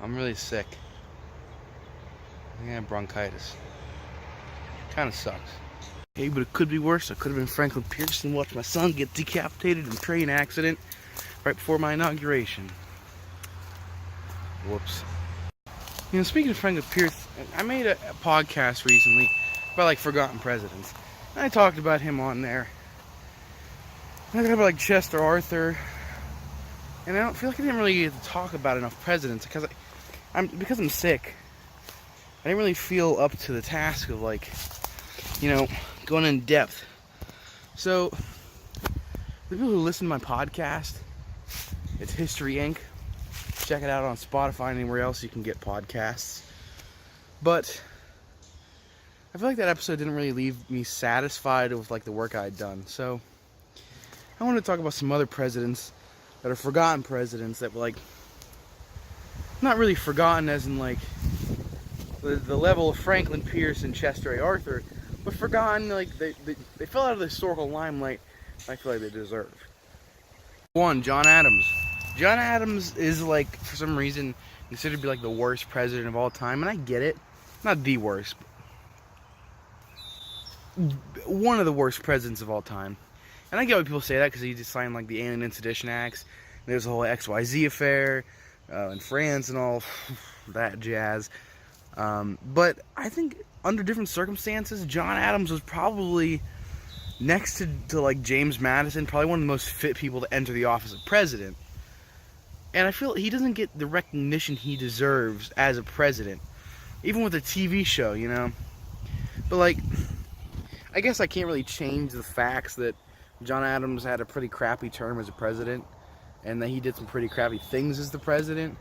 I'm really sick. I think I have bronchitis. Kind of sucks. Hey, but it could be worse. I could have been Franklin Pierce and watched my son get decapitated in a train accident right before my inauguration. Whoops. You know, speaking of Franklin Pierce, I made a podcast recently about like forgotten presidents. And I talked about him on there. I talked about like Chester Arthur, and I don't feel like I didn't really get to talk about enough presidents because I'm sick. I didn't really feel up to the task of like, going in depth. So the people who listen to my podcast, it's History Inc. Check it out on Spotify and anywhere else you can get podcasts. But I feel like that episode didn't really leave me satisfied with like the work I'd done. So I want to talk about some other presidents that are forgotten presidents that were like not really forgotten as in like the level of Franklin Pierce and Chester A. Arthur, but forgotten like they fell out of the historical limelight I feel like they deserve. 1. John Adams. John Adams is like, for some reason, considered to be like the worst president of all time, and I get it. Not the worst, but one of the worst presidents of all time. And I get why people say that because he just signed like the Alien and Sedition Acts. And there's a whole XYZ affair in France and all that jazz. But I think under different circumstances, John Adams was probably next to like James Madison, probably one of the most fit people to enter the office of president. And I feel he doesn't get the recognition he deserves as a president, even with a TV show, you know. But like, I guess I can't really change the facts that John Adams had a pretty crappy term as a president, and that he did some pretty crappy things as the president.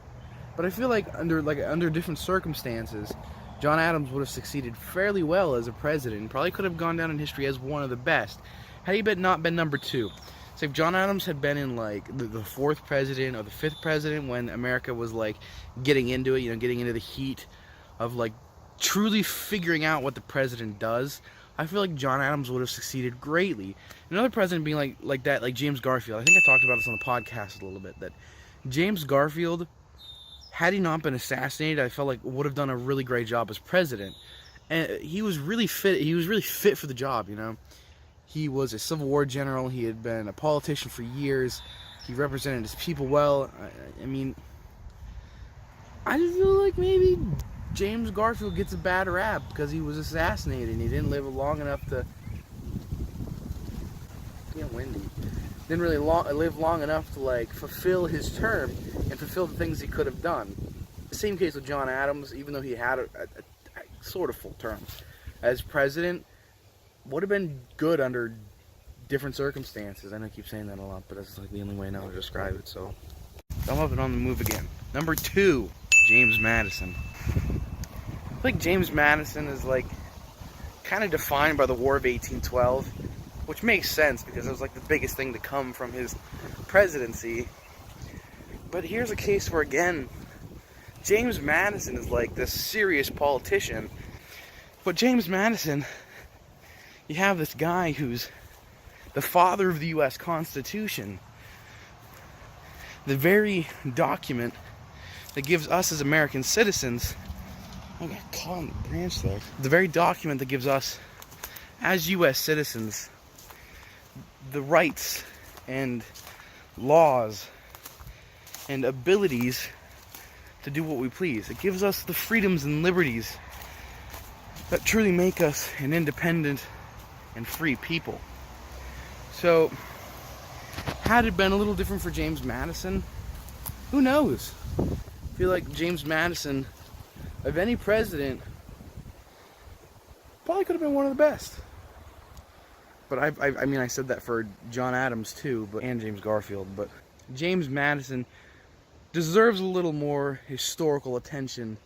But I feel like under different circumstances, John Adams would have succeeded fairly well as a president, and probably could have gone down in history as one of the best, had he not been number 2. So if John Adams had been in like the 4th president or the 5th president when America was like getting into it, getting into the heat of like truly figuring out what the president does, I feel like John Adams would have succeeded greatly. Another president being like that, like James Garfield. I think I talked about this on the podcast a little bit, that James Garfield, had he not been assassinated, I felt like would have done a really great job as president. And he was really fit. He was really fit for the job, He was a Civil War general. He had been a politician for years. He represented his people well. I mean, I just feel like maybe James Garfield gets a bad rap because he was assassinated and he didn't live long enough to... It's windy. Didn't really live long enough to like fulfill his term and fulfill the things he could have done. The same case with John Adams, even though he had a sort of full term as president, would have been good under different circumstances. I know I keep saying that a lot, but that's like the only way I know to describe it. So I'm up and on the move again. Number 2, James Madison. I think James Madison is like kind of defined by the War of 1812, which makes sense because it was like the biggest thing to come from his presidency. But here's a case where, again, James Madison is like this serious politician. But James Madison, you have this guy who's the father of the U.S. Constitution. The very document that gives us as American citizens... I got caught on the branch there. The very document that gives us, as U.S. citizens, the rights and laws and abilities to do what we please. It gives us the freedoms and liberties that truly make us an independent and free people. So, had it been a little different for James Madison, who knows? I feel like James Madison, of any president, probably could have been one of the best. But I mean, I said that for John Adams too, and James Garfield. But James Madison deserves a little more historical attention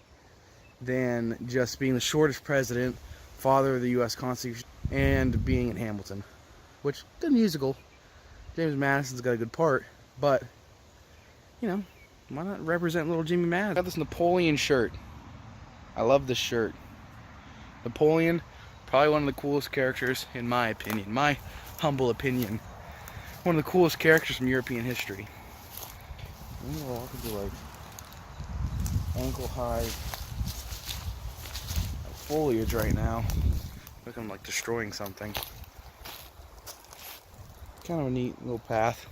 than just being the shortest president, father of the U.S. Constitution, and being in Hamilton. Which, good musical. James Madison's got a good part, but, why not represent little Jimmy Madison? I got this Napoleon shirt. I love this shirt. Napoleon, probably one of the coolest characters, in my opinion, my humble opinion. One of the coolest characters from European history. I'm gonna walk into like ankle high foliage right now. Look, I'm like destroying something. Kind of a neat little path.